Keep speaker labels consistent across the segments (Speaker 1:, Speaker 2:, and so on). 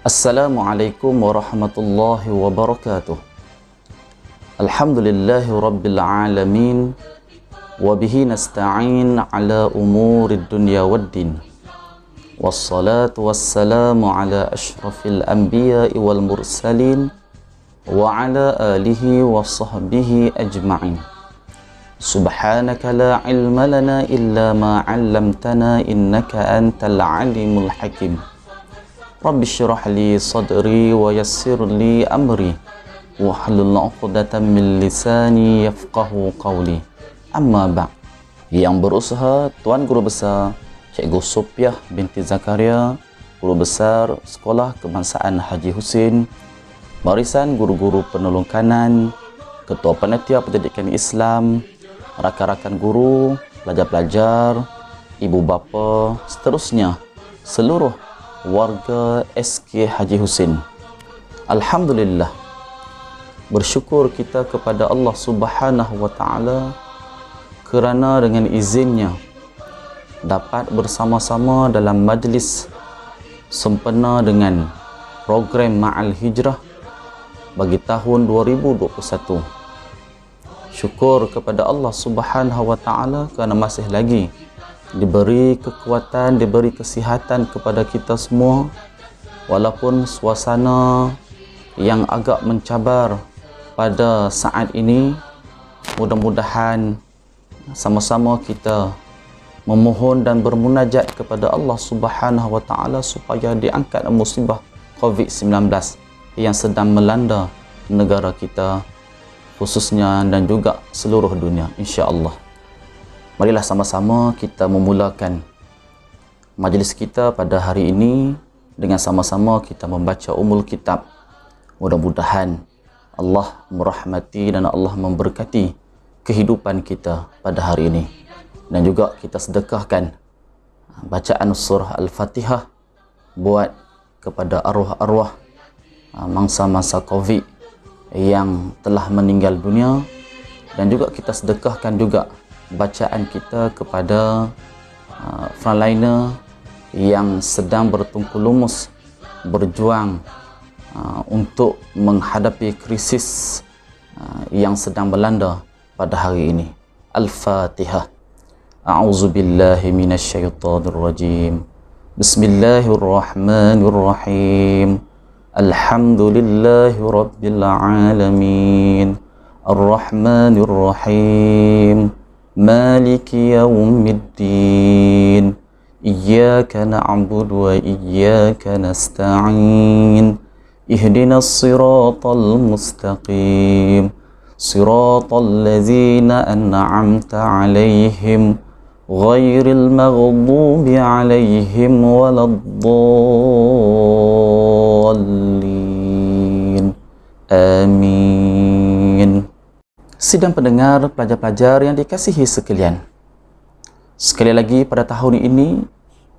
Speaker 1: Assalamualaikum warahmatullahi wabarakatuh. Alhamdulillahi rabbil alamin. Wabihi nasta'in ala umurid dunya waddin. Wassalatu wassalamu ala ashrafil anbiya'i wal mursalin. Wa ala alihi wa sahbihi ajma'in. Subhanaka la ilma lana illa ma 'allamtana innaka antal alimul hakim. Rabbi syrah li sadri wa yassir li amri wahlul 'uqdatam min lisani yafqahu qawli. Amma ba'. Yang berusaha Tuan Guru Besar Cikgu Sopiah binti Zakaria, Guru Besar Sekolah Kebangsaan Haji Husin, barisan guru-guru penolong kanan, Ketua Panitia Pendidikan Islam, rakan-rakan guru, pelajar-pelajar, ibu bapa, seterusnya seluruh warga SK Haji Husin. Alhamdulillah, bersyukur kita kepada Allah Subhanahu wa taala kerana dengan izinnya dapat bersama-sama dalam majlis sempena dengan program Ma'al Hijrah bagi tahun 2021. Syukur kepada Allah Subhanahu wa taala kerana masih lagi diberi kekuatan, diberi kesihatan kepada kita semua, walaupun suasana yang agak mencabar pada saat ini. Mudah-mudahan sama-sama kita memohon dan bermunajat kepada Allah Subhanahu wa taala supaya diangkat musibah COVID-19 yang sedang melanda negara kita khususnya dan juga seluruh dunia, insya-Allah. Marilah sama-sama kita memulakan majlis kita pada hari ini dengan sama-sama kita membaca Ummul Kitab. Mudah-mudahan Allah merahmati dan Allah memberkati kehidupan kita pada hari ini. Dan juga kita sedekahkan bacaan surah Al-Fatihah buat kepada arwah-arwah mangsa-mangsa COVID yang telah meninggal dunia, dan juga kita sedekahkan juga bacaan kita kepada frontliner yang sedang bertungku lumus berjuang untuk menghadapi krisis yang sedang melanda pada hari ini. Al-Fatihah. A'udzu billahi minasyaitonir rajim. Bismillahirrahmanirrahim. Alhamdulillahi rabbil alamin. Ar-Rahmanir Rahim. Maliki yaumiddin. Iyyaka na'budu wa iyyaka nasta'in. Ihdinas siratal mustaqim. Siratal ladzina an'amta 'alaihim ghairil maghdubi 'alaihim waladdallin. Amin. Sidang pendengar, pelajar-pelajar yang dikasihi sekalian, sekali lagi pada tahun ini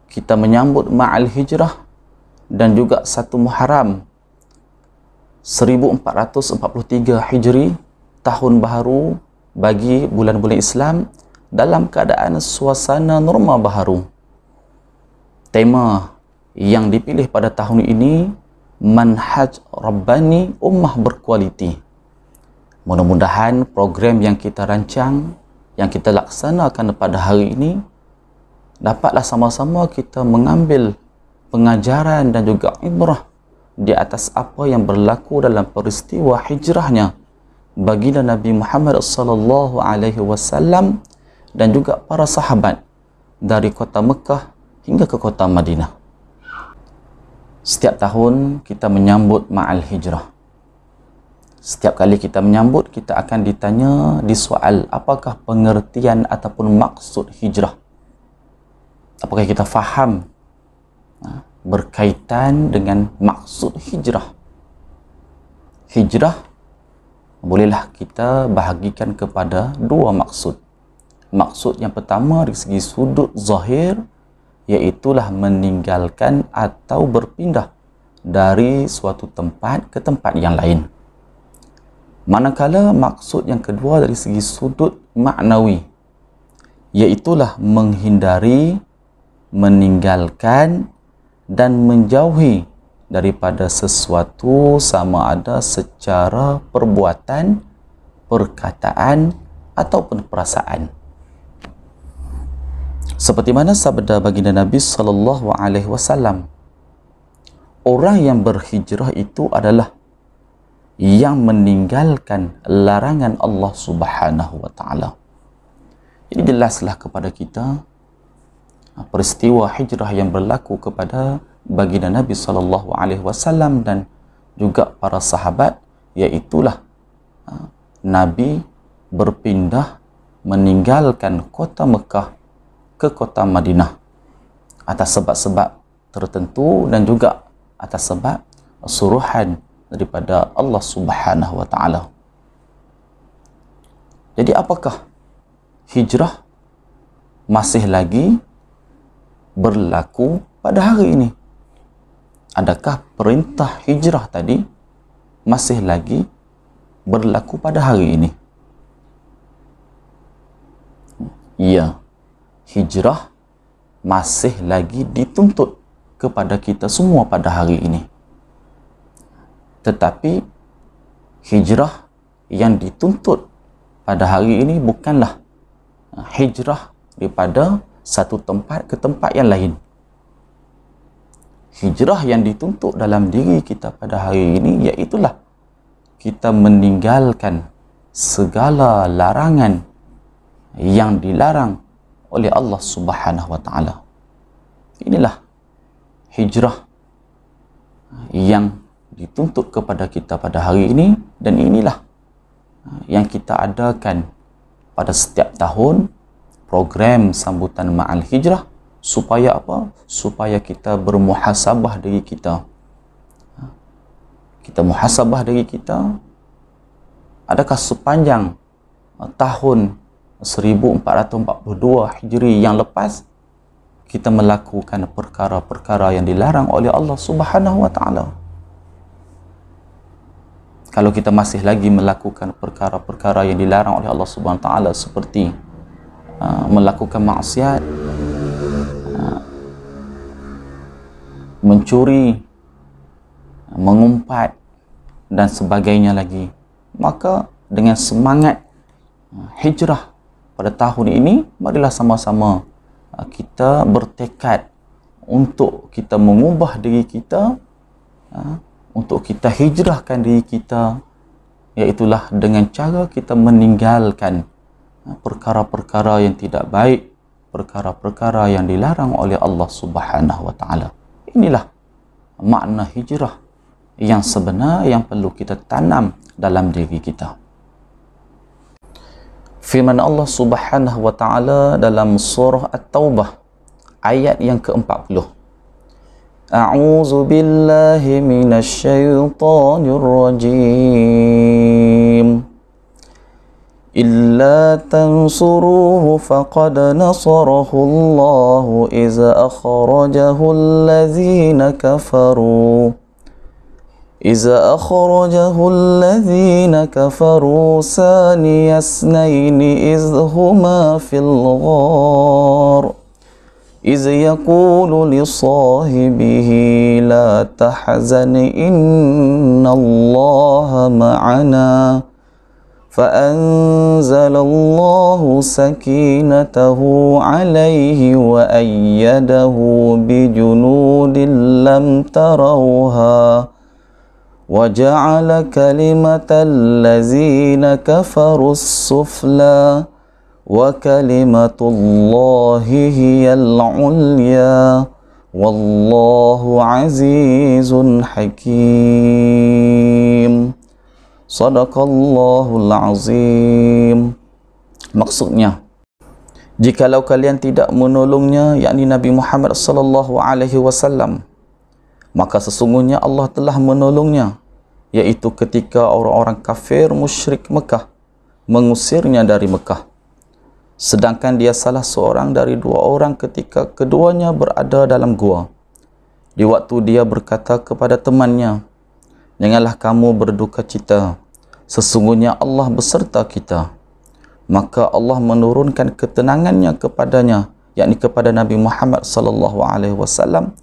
Speaker 1: kita menyambut Ma'al Hijrah dan juga 1 Muharram 1443 Hijri, tahun baharu bagi bulan-bulan Islam dalam keadaan suasana norma baharu. Tema yang dipilih pada tahun ini, Manhaj Rabbani Ummah Berkualiti. Mudah-mudahan program yang kita rancang, yang kita laksanakan pada hari ini, dapatlah sama-sama kita mengambil pengajaran dan juga ibrah di atas apa yang berlaku dalam peristiwa hijrahnya baginda Nabi Muhammad sallallahu alaihi wasallam dan juga para sahabat dari kota Mekah hingga ke kota Madinah. Setiap tahun kita menyambut Ma'al Hijrah. Setiap kali kita menyambut, kita akan ditanya di soal, apakah pengertian ataupun maksud hijrah? Apakah kita faham berkaitan dengan maksud hijrah? Hijrah bolehlah kita bahagikan kepada 2 maksud. Maksud yang pertama dari segi sudut zahir, iaitulah meninggalkan atau berpindah dari suatu tempat ke tempat yang lain. Manakala maksud yang kedua dari segi sudut maknawi, iaitulah menghindari, meninggalkan dan menjauhi daripada sesuatu sama ada secara perbuatan, perkataan ataupun perasaan. Seperti mana sabda baginda Nabi sallallahu alaihi wasallam, orang yang berhijrah itu adalah yang meninggalkan larangan Allah Subhanahu wa taala. Jadi jelaslah kepada kita peristiwa hijrah yang berlaku kepada baginda Nabi sallallahu alaihi wasallam dan juga para sahabat, iaitulah Nabi berpindah meninggalkan kota Mekah ke kota Madinah atas sebab-sebab tertentu dan juga atas sebab suruhan daripada Allah Subhanahu wa taala. Jadi apakah hijrah masih lagi berlaku pada hari ini? Adakah perintah hijrah tadi masih lagi berlaku pada hari ini? Ya, hijrah masih lagi dituntut kepada kita semua pada hari ini. Tetapi hijrah yang dituntut pada hari ini bukanlah hijrah daripada satu tempat ke tempat yang lain. Hijrah yang dituntut dalam diri kita pada hari ini iaitulah kita meninggalkan segala larangan yang dilarang oleh Allah Subhanahu wa taala. Inilah hijrah yang dituntut kepada kita pada hari ini, dan inilah yang kita adakan pada setiap tahun, program sambutan Ma'al Hijrah. Supaya apa? Supaya kita bermuhasabah diri kita. Kita muhasabah diri kita, adakah sepanjang tahun 1442 Hijri yang lepas kita melakukan perkara-perkara yang dilarang oleh Allah Subhanahu wa taala? Kalau kita masih lagi melakukan perkara-perkara yang dilarang oleh Allah Subhanahu wa taala, seperti melakukan maksiat, mencuri, mengumpat dan sebagainya lagi, maka dengan semangat hijrah pada tahun ini, marilah sama-sama kita bertekad untuk kita mengubah diri kita, untuk kita hijrahkan diri kita, iaitulah dengan cara kita meninggalkan perkara-perkara yang tidak baik, perkara-perkara yang dilarang oleh Allah Subhanahu wa taala. Inilah makna hijrah yang sebenar yang perlu kita tanam dalam diri kita. Firman Allah Subhanahu wa taala dalam surah At-Taubah ayat yang ke-40. A'udzu billahi minasyaitonir rajim. إلا تنصروه فقد نصره الله إذ أخرجه الذين كفروا ثاني اثنين إذ هما في الغار إذ يقول لصاحبه لا تحزن إن الله معنا فأنزل الله سكينته عليه وأيده بجنود لم تروها وجعل كلمة الذين كفروا السفلى وكلمة الله هي العليا والله عزيز حكيم. Sadaqallahul azim. Maksudnya, jikalau kalian tidak menolongnya, yakni Nabi Muhammad sallallahu alaihi wasallam, maka sesungguhnya Allah telah menolongnya, yaitu ketika orang-orang kafir musyrik Mekah mengusirnya dari Mekah, sedangkan dia salah seorang dari dua orang ketika keduanya berada dalam gua. Di waktu dia berkata kepada temannya, janganlah kamu berduka cita, sesungguhnya Allah beserta kita. Maka Allah menurunkan ketenangannya kepadanya, yakni kepada Nabi Muhammad sallallahu alaihi wasallam,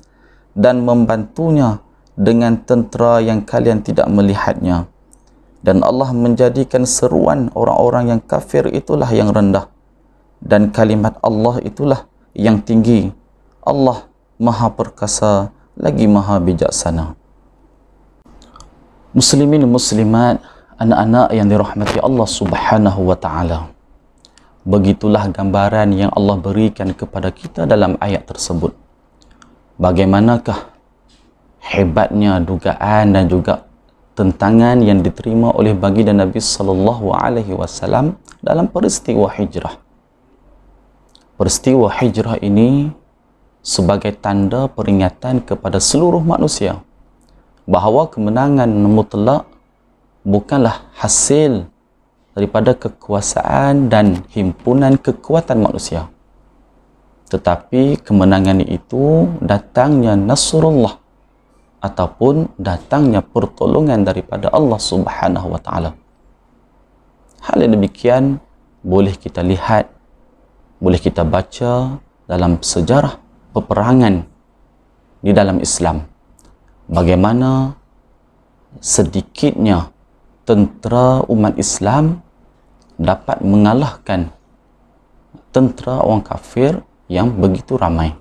Speaker 1: dan membantunya dengan tentera yang kalian tidak melihatnya. Dan Allah menjadikan seruan orang-orang yang kafir itulah yang rendah, dan kalimat Allah itulah yang tinggi. Allah Maha Perkasa lagi Maha Bijaksana. Muslimin muslimat, anak-anak yang dirahmati Allah Subhanahu wa taala. Begitulah gambaran yang Allah berikan kepada kita dalam ayat tersebut. Bagaimanakah hebatnya dugaan dan juga tentangan yang diterima oleh baginda Nabi sallallahu alaihi wasallam dalam peristiwa hijrah. Peristiwa hijrah ini sebagai tanda peringatan kepada seluruh manusia bahawa kemenangan mutlak bukanlah hasil daripada kekuasaan dan himpunan kekuatan manusia, tetapi kemenangan itu datangnya nasrullah ataupun datangnya pertolongan daripada Allah Subhanahu wa taala. Hal yang demikian boleh kita lihat, boleh kita baca dalam sejarah peperangan di dalam Islam. Bagaimana sedikitnya tentera umat Islam dapat mengalahkan tentera orang kafir yang begitu ramai.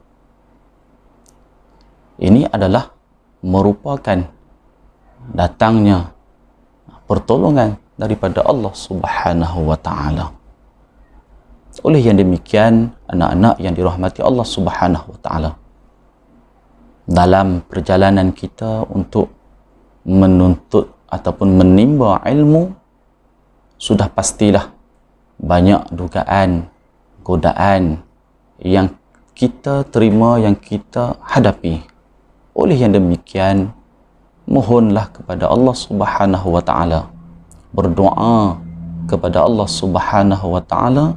Speaker 1: Ini adalah merupakan datangnya pertolongan daripada Allah Subhanahu wa taala. Oleh yang demikian, anak-anak yang dirahmati Allah Subhanahu wa taala, dalam perjalanan kita untuk menuntut ataupun menimba ilmu, sudah pastilah banyak dugaan, godaan yang kita terima, yang kita hadapi. Oleh yang demikian, mohonlah kepada Allah Subhanahu wa taala, berdoa kepada Allah Subhanahu wa taala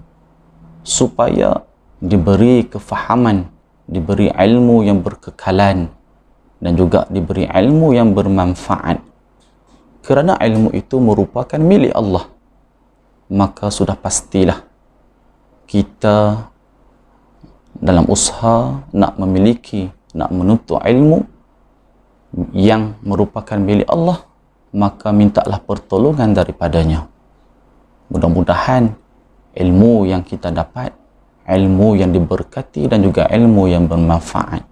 Speaker 1: supaya diberi kefahaman, diberi ilmu yang berkekalan, dan juga diberi ilmu yang bermanfaat. Kerana ilmu itu merupakan milik Allah, maka sudah pastilah kita dalam usaha nak memiliki, nak menuntut ilmu yang merupakan milik Allah, maka mintalah pertolongan daripadanya. Mudah-mudahan ilmu yang kita dapat, ilmu yang diberkati dan juga ilmu yang bermanfaat.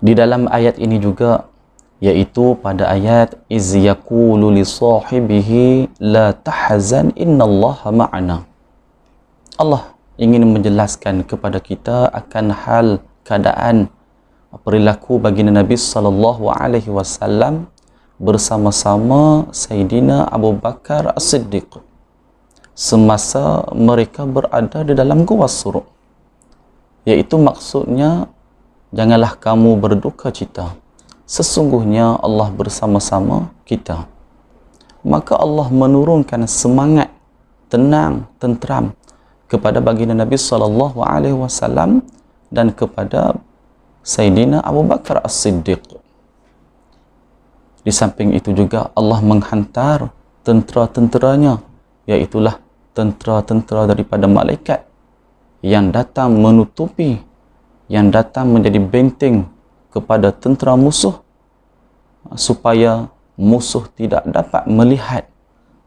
Speaker 1: Di dalam ayat ini juga, yaitu pada ayat iz yaqulu li sahibihi la tahzan innallaha ma'ana. Allah ingin menjelaskan kepada kita akan hal keadaan perilaku baginda Nabi sallallahu alaihi wasallam bersama-sama Sayyidina Abu Bakar As-Siddiq semasa mereka berada di dalam Gua Sur. Yaitu maksudnya, janganlah kamu berduka cita, sesungguhnya Allah bersama-sama kita. Maka Allah menurunkan semangat tenang, tenteram kepada baginda Nabi sallallahu alaihi wasallam dan kepada Sayyidina Abu Bakar As-Siddiq. Di samping itu juga Allah menghantar tentera-tenteranya, iaitulah tentera-tentera daripada malaikat yang datang menutupi, yang datang menjadi benteng kepada tentera musuh, supaya musuh tidak dapat melihat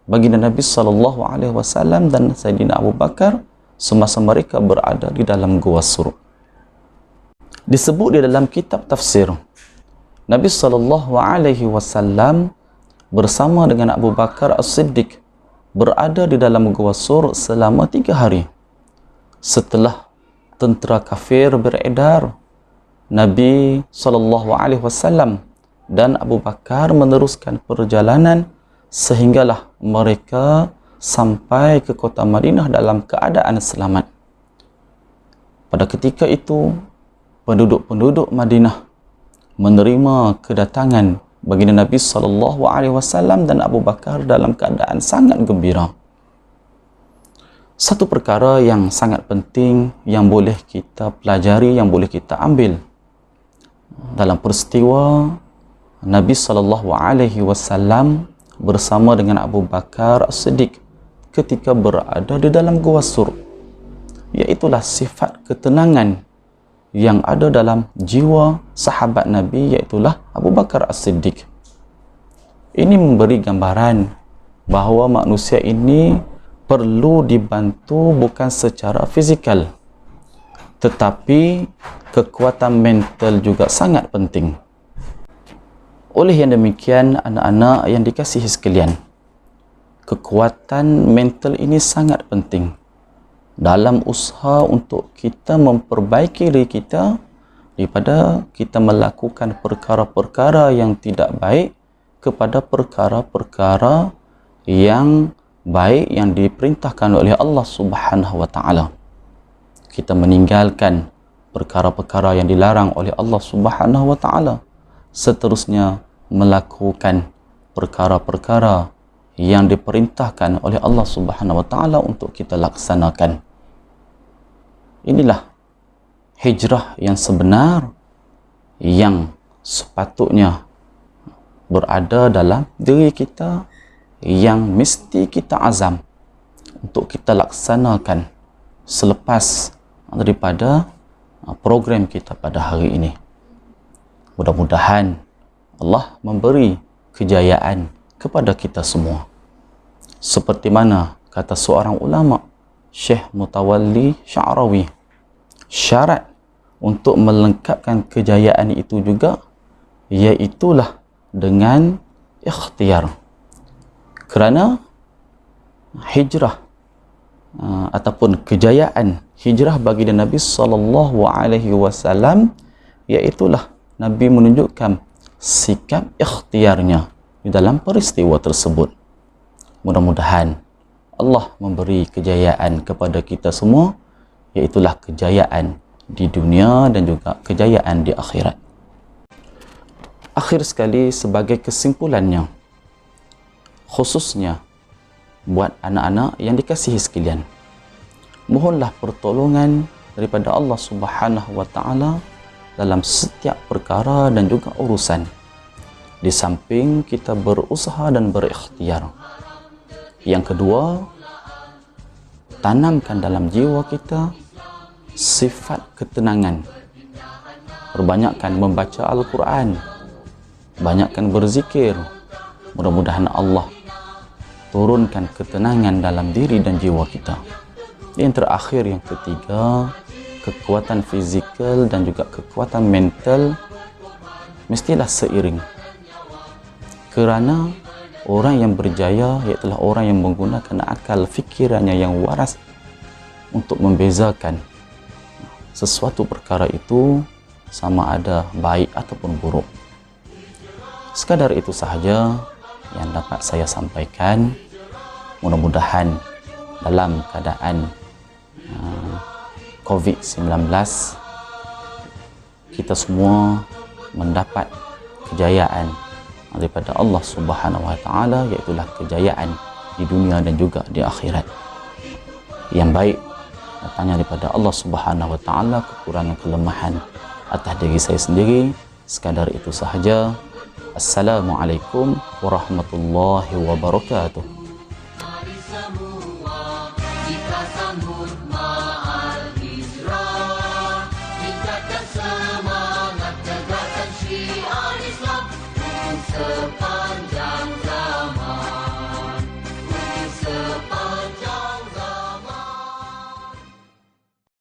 Speaker 1: baginda Nabi sallallahu alaihi wasallam dan Sayyidina Abu Bakar semasa mereka berada di dalam Gua Sur. Disebut di dalam kitab tafsir, Nabi sallallahu alaihi wasallam bersama dengan Abu Bakar As-Siddiq berada di dalam Gua Sur selama 3 hari. Setelah tentera kafir beredar, Nabi sallallahu alaihi wasallam dan Abu Bakar meneruskan perjalanan sehinggalah mereka sampai ke kota Madinah dalam keadaan selamat. Pada ketika itu, penduduk-penduduk Madinah menerima kedatangan baginda Nabi sallallahu alaihi wasallam dan Abu Bakar dalam keadaan sangat gembira. Satu perkara yang sangat penting yang boleh kita pelajari, yang boleh kita ambil dalam peristiwa Nabi sallallahu alaihi wasallam bersama dengan Abu Bakar As-Siddiq ketika berada di dalam Gua Sur, iaitulah sifat ketenangan yang ada dalam jiwa sahabat Nabi, iaitulah Abu Bakar As-Siddiq. Ini memberi gambaran bahawa manusia ini perlu dibantu bukan secara fizikal, tetapi kekuatan mental juga sangat penting. Oleh yang demikian, anak-anak yang dikasihi sekalian, kekuatan mental ini sangat penting dalam usaha untuk kita memperbaiki diri kita daripada kita melakukan perkara-perkara yang tidak baik kepada perkara-perkara yang baik yang diperintahkan oleh Allah Subhanahu wa taala. Kita meninggalkan perkara-perkara yang dilarang oleh Allah Subhanahu wa taala, seterusnya melakukan perkara-perkara yang diperintahkan oleh Allah Subhanahu wa taala untuk kita laksanakan. Inilah hijrah yang sebenar yang sepatutnya berada dalam diri kita, yang mesti kita azam untuk kita laksanakan selepas daripada program kita pada hari ini. Mudah-mudahan Allah memberi kejayaan kepada kita semua. Seperti mana kata seorang ulama, Syekh Mutawalli Sya'rawi, syarat untuk melengkapkan kejayaan itu juga iaitulah dengan ikhtiar. Kerana hijrah ataupun kejayaan hijrah bagi Nabi sallallahu alaihi wasallam, iaitulah Nabi menunjukkan sikap ikhtiarnya di dalam peristiwa tersebut. Mudah-mudahan Allah memberi kejayaan kepada kita semua, iaitulah kejayaan di dunia dan juga kejayaan di akhirat. Akhir sekali, sebagai kesimpulannya, khususnya buat anak-anak yang dikasihi sekalian, mohonlah pertolongan daripada Allah Subhanahu wa taala dalam setiap perkara dan juga urusan. Di samping kita berusaha dan berikhtiar. Yang kedua, tanamkan dalam jiwa kita sifat ketenangan. Perbanyakkan membaca Al-Quran, banyakkan berzikir. Mudah-mudahan Allah turunkan ketenangan dalam diri dan jiwa kita. Yang terakhir, yang ketiga, kekuatan fizikal dan juga kekuatan mental mestilah seiring. Kerana orang yang berjaya ialah orang yang menggunakan akal fikirannya yang waras untuk membezakan sesuatu perkara itu sama ada baik ataupun buruk. Sekadar itu sahaja yang dapat saya sampaikan. Mudah-mudahan dalam keadaan COVID-19 kita semua mendapat kejayaan daripada Allah Subhanahu wa taala, iaitulah kejayaan di dunia dan juga di akhirat. Yang baik datangnya daripada Allah Subhanahu wa taala, kekurangan kelemahan atas diri saya sendiri. Sekadar itu sahaja. Assalamualaikum warahmatullahi wabarakatuh. Semangat tegakkan syiar Islam.